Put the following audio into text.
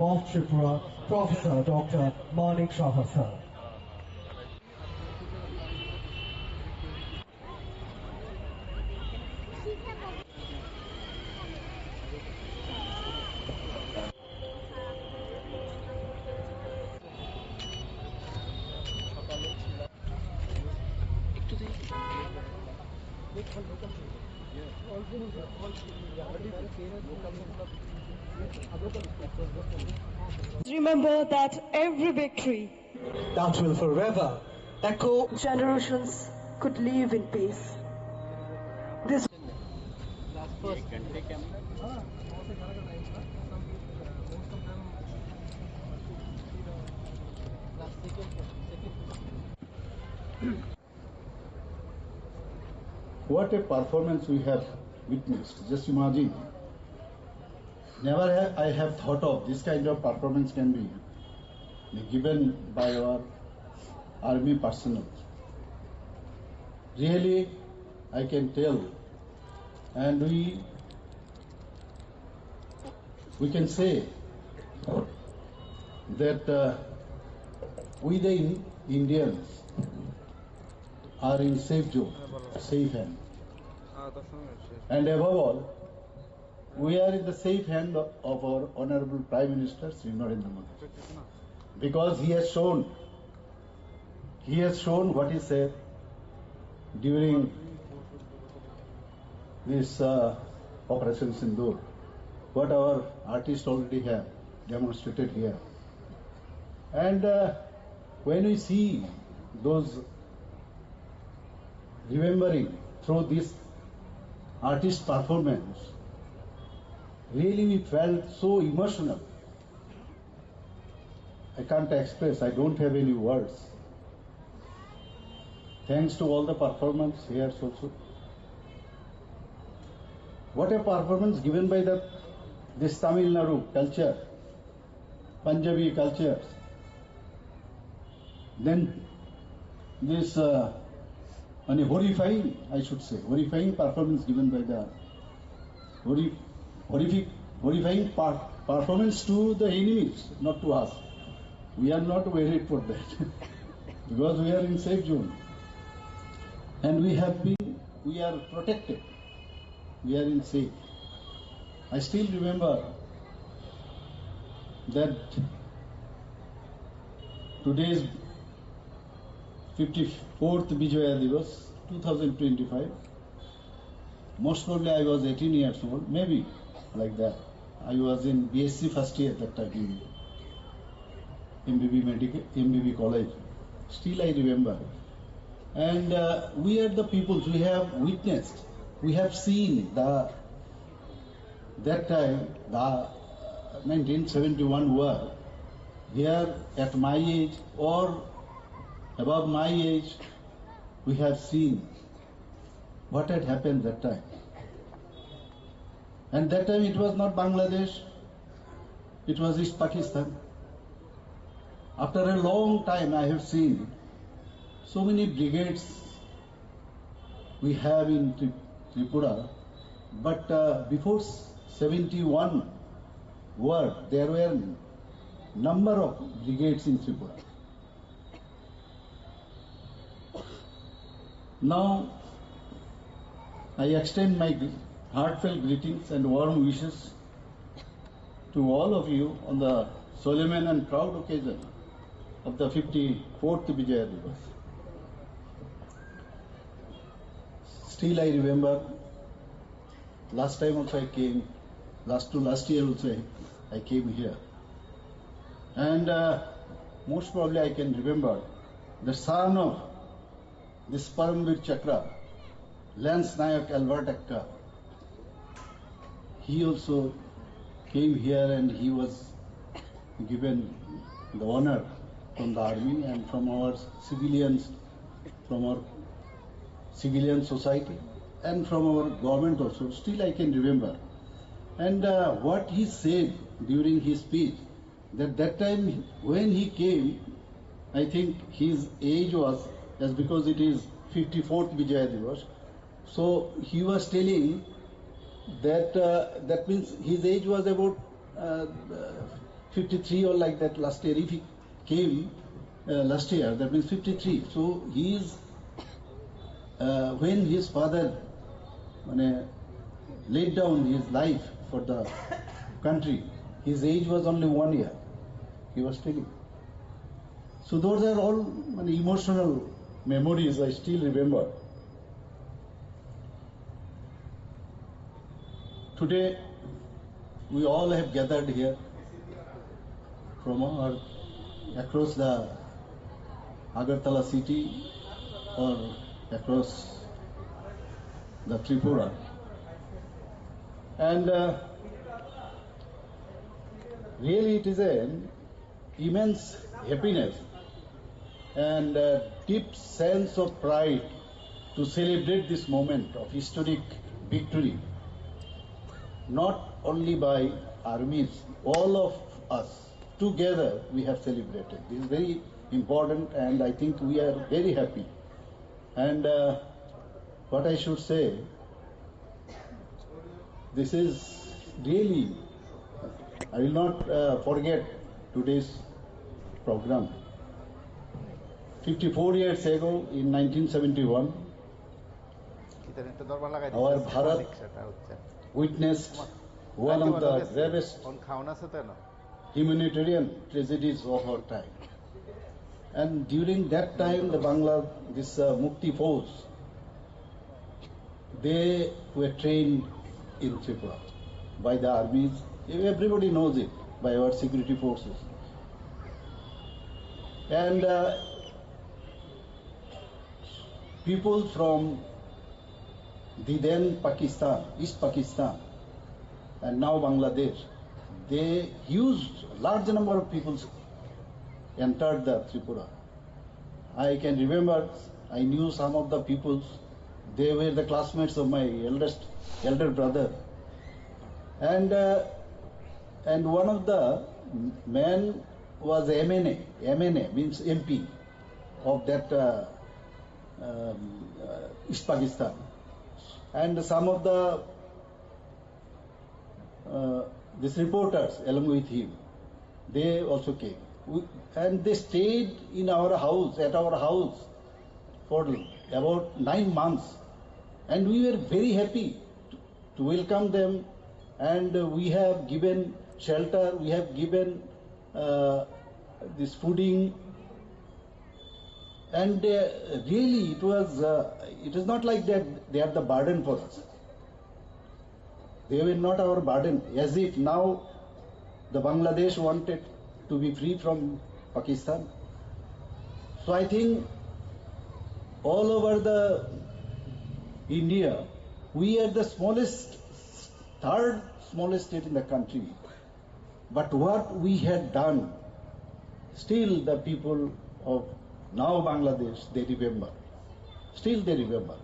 of Tripura, Professor Dr. Manik Shah sir. Remember that every victory that will forever echo generations could live in peace. This What a performance we have witnessed. Just imagine. Never I have thought of this kind of performance can be given by our army personnel. Really, I can tell, and we can say that we the Indians are in safe zone, safe hand. And above all, we are in the safe hand of our Honorable Prime Minister, Sri Narendra Modi. Because he has shown what he said during this Operation Sindoor, what our artists already have demonstrated here. And when we see those remembering through this artist performance, really we felt so emotional. I can't express, I don't have any words. Thanks to all the performance here also. What a performance given by this Tamil Nadu culture, Punjabi cultures. Then this horrifying, I should say, horrifying performance given by the horrifying performance to the enemies, not to us. We are not worried for that because we are in safe zone and we are protected. We are in safe. I still remember that today's 54th Vijaya Divas, 2025. Most probably I was 18 years old, maybe like that. I was in BSc first year at that time in MBB college. Still I remember. And we are the peoples, we have witnessed, we have seen that time, the 1971 war, here at my age or above my age, we have seen what had happened that time. And that time it was not Bangladesh, it was East Pakistan. After a long time I have seen so many brigades we have in Tripura, but before 71 war, there were number of brigades in Tripura. Now, I extend my heartfelt greetings and warm wishes to all of you on the solemn and proud occasion of the 54th Vijaya Divas. Still I remember, last time also I came, last year also I came here. And most probably I can remember the son of this Paramvir Chakra, Lance Nayak Alvar Akka. He also came here and he was given the honor from the army and from our civilians, from our civilian society and from our government also. Still I can remember. And what he said during his speech, that time when he came, I think his age was, just because it is 54th Vijaya Divas, so he was telling that that means his age was about 53 or like that last year. If he came last year, that means 53. So he is, when his father laid down his life for the country, his age was only 1 year. He was telling. So those are all emotional memories I still remember. Today, we all have gathered here from across the Agartala city or across the Tripura. And really it is an immense happiness and a deep sense of pride to celebrate this moment of historic victory, not only by armies, all of us together we have celebrated. This is very important and I think we are very happy. And what I should say, this is really, I will not forget today's program. 54 years ago in 1971, our Bharat witnessed one of the gravest humanitarian tragedies of our time. And during that time, the Mukti force, they were trained in Tripura by the armies. Everybody knows it, by our security forces. And people from the then Pakistan, East Pakistan, and now Bangladesh, they used large number of people entered the Tripura. I can remember, I knew some of the people, they were the classmates of my elder brother. And one of the men was MNA means MP of that East Pakistan. And some of the these reporters along with him, they also came. And they stayed in our house, at our house, for about 9 months. And we were very happy to welcome them. And we have given shelter, we have given this fooding. And really, it is not like that they are the burden for us. They were not our burden, as if now the Bangladesh wanted to be free from Pakistan. So I think all over the India, we are the third smallest state in the country. But what we had done, still the people of now Bangladesh, they remember. Still they remember.